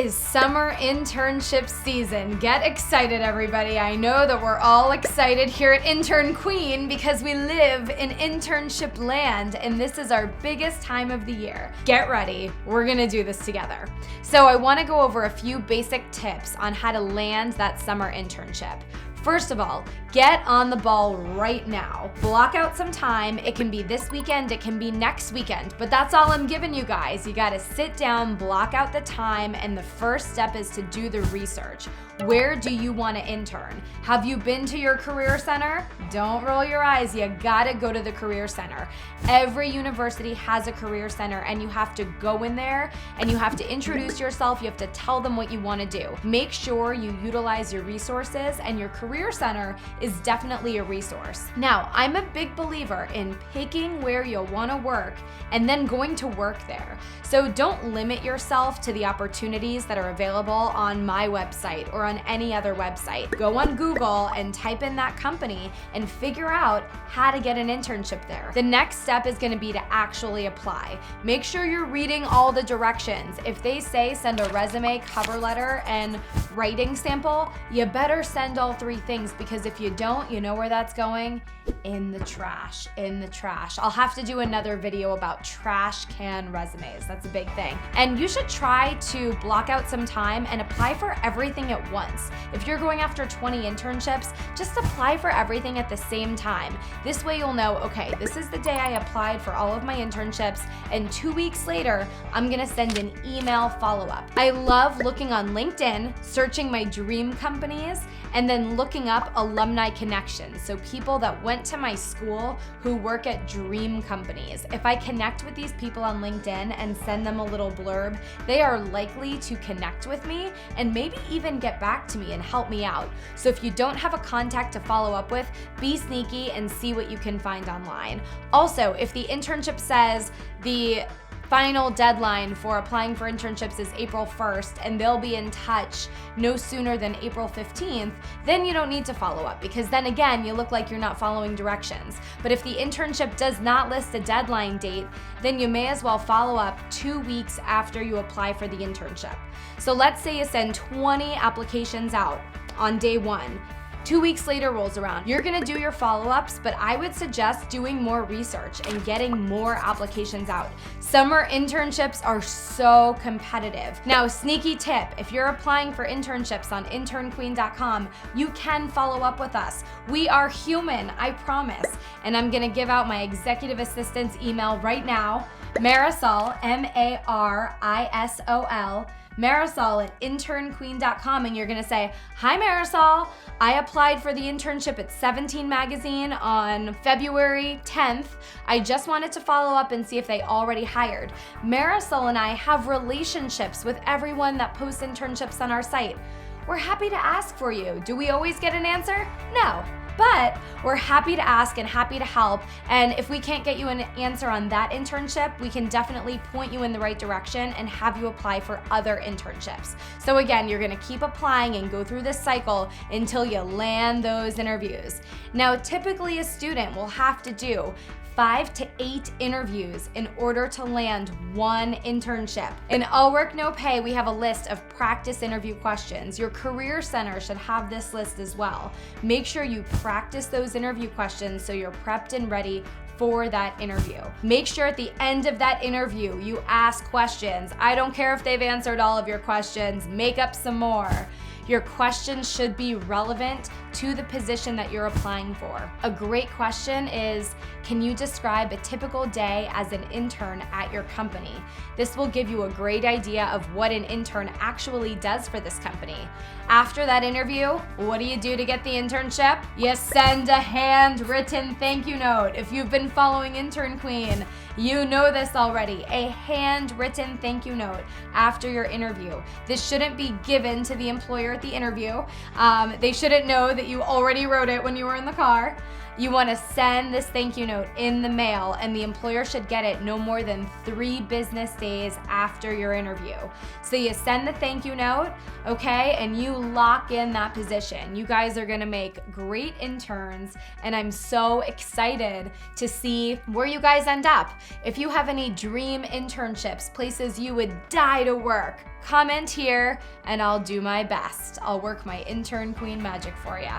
is summer internship season. Get excited, everybody. I know that we're all excited here at Intern Queen because we live in internship land and this is our biggest time of the year. Get ready, we're gonna do this together. So I wanna go over a few basic tips on how to land that summer internship. First of all, get on the ball right now. Block out some time. It can be this weekend, it can be next weekend, but that's all I'm giving you guys. You gotta sit down, block out the time, and the first step is to do the research. Where do you wanna intern? Have you been to your career center? Don't roll your eyes, you gotta go to the career center. Every university has a career center and you have to go in there and you have to introduce yourself, you have to tell them what you wanna do. Make sure you utilize your resources, and your career center is definitely a resource. Now, I'm a big believer in picking where you'll wanna work and then going to work there. So don't limit yourself to the opportunities that are available on my website or on any other website. Go on Google and type in that company and figure out how to get an internship there. The next step is gonna be to actually apply. Make sure you're reading all the directions. If they say send a resume, cover letter, and writing sample, you better send all three things, because if you don't, you know where that's going? In the trash, in the trash. I'll have to do another video about trash can resumes. That's a big thing. And you should try to block out some time and apply for everything at once. If you're going after 20 internships, just apply for everything at the same time. This way you'll know, okay, this is the day I applied for all of my internships, and 2 weeks later, I'm gonna send an email follow-up. I love looking on LinkedIn, searching my dream companies, and then looking up alumni connections. So people that went to my school who work at dream companies. If I connect with these people on LinkedIn and send them a little blurb, they are likely to connect with me and maybe even get back to me and help me out. So if you don't have a contact to follow up with, be sneaky and see what you can find online. Also, if the internship says the final deadline for applying for internships is April 1st and they'll be in touch no sooner than April 15th, then you don't need to follow up, because then again, you look like you're not following directions. But if the internship does not list a deadline date, then you may as well follow up 2 weeks after you apply for the internship. So let's say you send 20 applications out on day one. 2 weeks later rolls around. You're gonna do your follow-ups, but I would suggest doing more research and getting more applications out. Summer internships are so competitive. Now, sneaky tip, if you're applying for internships on internqueen.com, you can follow up with us. We are human, I promise. And I'm gonna give out my executive assistant's email right now, Marisol, Marisol, Marisol at internqueen.com, and you're gonna say, "Hi Marisol, I applied for the internship at 17 Magazine on February 10th. I just wanted to follow up and see if they already hired. Marisol and I have relationships with everyone that posts internships on our site. We're happy to ask for you." Do we always get an answer? No. But we're happy to ask and happy to help. And if we can't get you an answer on that internship, we can definitely point you in the right direction and have you apply for other internships. So again, you're gonna keep applying and go through this cycle until you land those interviews. Now, typically a student will have to do 5 to 8 interviews in order to land one internship. In All Work No Pay, we have a list of practice interview questions. Your career center should have this list as well. Make sure you practice those interview questions so you're prepped and ready for that interview. Make sure at the end of that interview, you ask questions. I don't care if they've answered all of your questions, make up some more. Your questions should be relevant to the position that you're applying for. A great question is, can you describe a typical day as an intern at your company? This will give you a great idea of what an intern actually does for this company. After that interview, what do you do to get the internship? You send a handwritten thank you note. If you've been following Intern Queen, you know this already. A handwritten thank you note after your interview. This shouldn't be given to the employer at the interview. They shouldn't know that you already wrote it when you were in the car. You want to send this thank you note in the mail, and the employer should get it no more than 3 business days after your interview. So you send the thank you note, okay, and you lock in that position. You guys are gonna make great interns, and I'm so excited to see where you guys end up. If you have any dream internships, places you would die to work, comment here and I'll do my best. I'll work my intern queen magic for you.